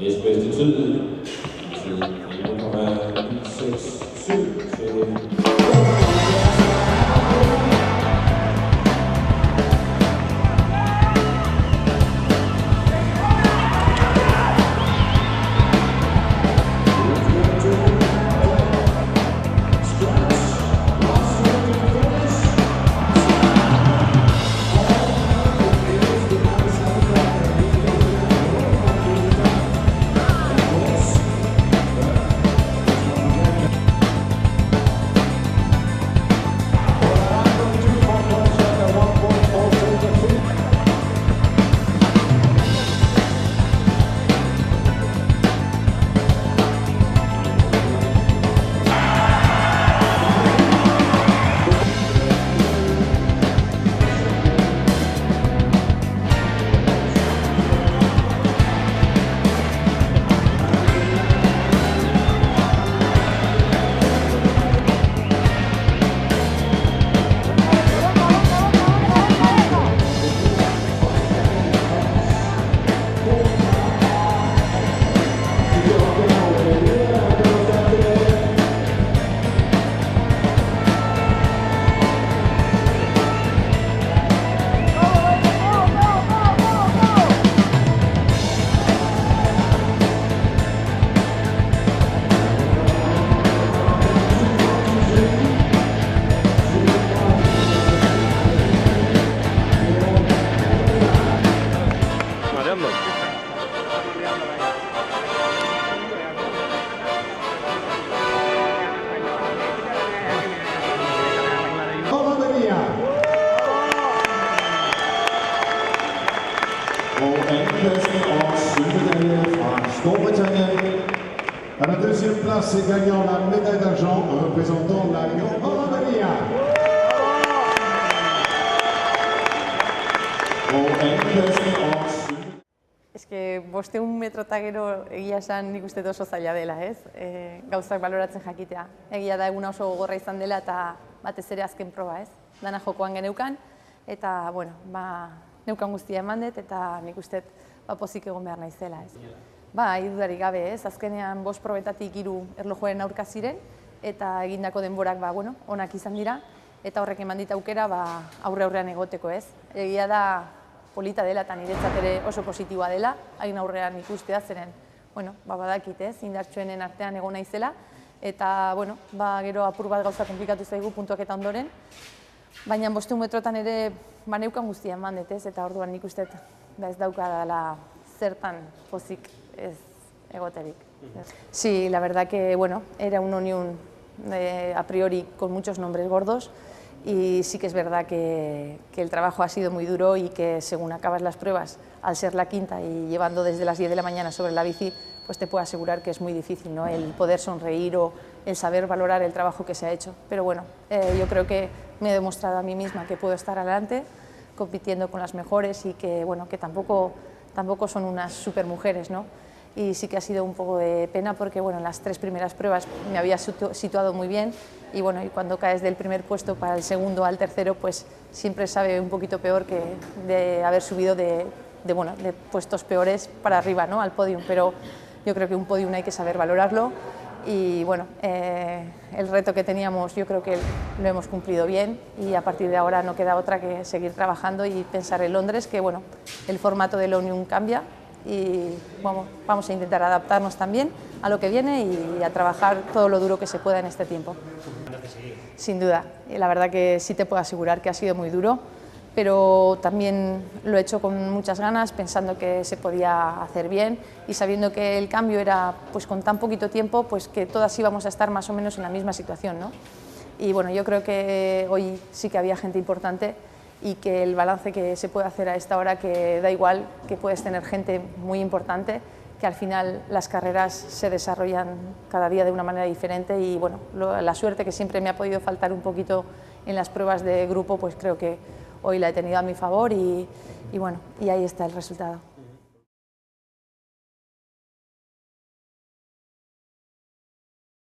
Næstbedste tid, tid 11,967 til Og andenpladsen og sølvmedalje fra Storbritannien. À la deuxième place, c'est gagnant la médaille d'argent représentant la Grande-Bretagne. Og andenpladsen og Eske, 500 metro eta gero egia esan nik uste oso zaila dela, ez? Gauzak baloratzen jakitea. Egia da eguna oso gogorra izan dela eta batez ere azken proba, ez? Dana jokoan geneukan eta, bueno, neukan guztia eman dut eta nik uste pozik egon behar naizela, ez? Dudarik gabe, ez? Azkenean 5 probetatik 3 erlojuaren aurka ziren eta egindako denborak, onak izan dira eta horrek eman dit aukera aurre-aurrean egoteko, ez? Egia da polita dela eta niretzat ere oso positiboa dela, hain aurrean ikustea zeren, badakit, ez? Indartsuenen artean egon naizela eta, gero apur bat gauza komplikatu zaigu puntuak eta ondoren, baina 500 metrotan ere neukan guztia eman dut, ez? Eta orduan nik uste ez daukadala zertan pozik ez egoterik. Sí, la verdad que, era una unión a priori con muchos nombres gordos y sí que es verdad que el trabajo ha sido muy duro y que según acabas las pruebas, al ser la quinta y llevando desde las 10 de la mañana sobre la bici, pues te puedo asegurar que es muy difícil, ¿no? El poder sonreír o el saber valorar el trabajo que se ha hecho. Pero yo creo que me he demostrado a mí misma que puedo estar adelante, compitiendo con las mejores y que, que tampoco son unas supermujeres, ¿no? Y sí que ha sido un poco de pena porque, en las 3 primeras pruebas me había situado muy bien y, y cuando caes del primer puesto para el segundo al tercero, pues siempre sabe un poquito peor que de haber subido de puestos peores para arriba, ¿no? Al podium. Pero yo creo que un podium hay que saber valorarlo y bueno, el reto que teníamos yo creo que lo hemos cumplido bien y a partir de ahora no queda otra que seguir trabajando y pensar en Londres, que bueno, el formato de la Omnium cambia y vamos a intentar adaptarnos también a lo que viene y a trabajar todo lo duro que se pueda en este tiempo. Sin duda, la verdad que sí te puedo asegurar que ha sido muy duro, pero también lo he hecho con muchas ganas, pensando que se podía hacer bien y sabiendo que el cambio era pues con tan poquito tiempo, pues que todas íbamos a estar más o menos en la misma situación, ¿no? Y bueno, yo creo que hoy sí que había gente importante y que el balance que se puede hacer a esta hora, que da igual que puedes tener gente muy importante, que al final las carreras se desarrollan cada día de una manera diferente y bueno, la suerte que siempre me ha podido faltar un poquito en las pruebas de grupo, pues creo que hoy la he tenido a mi favor y bueno, y ahí está el resultado.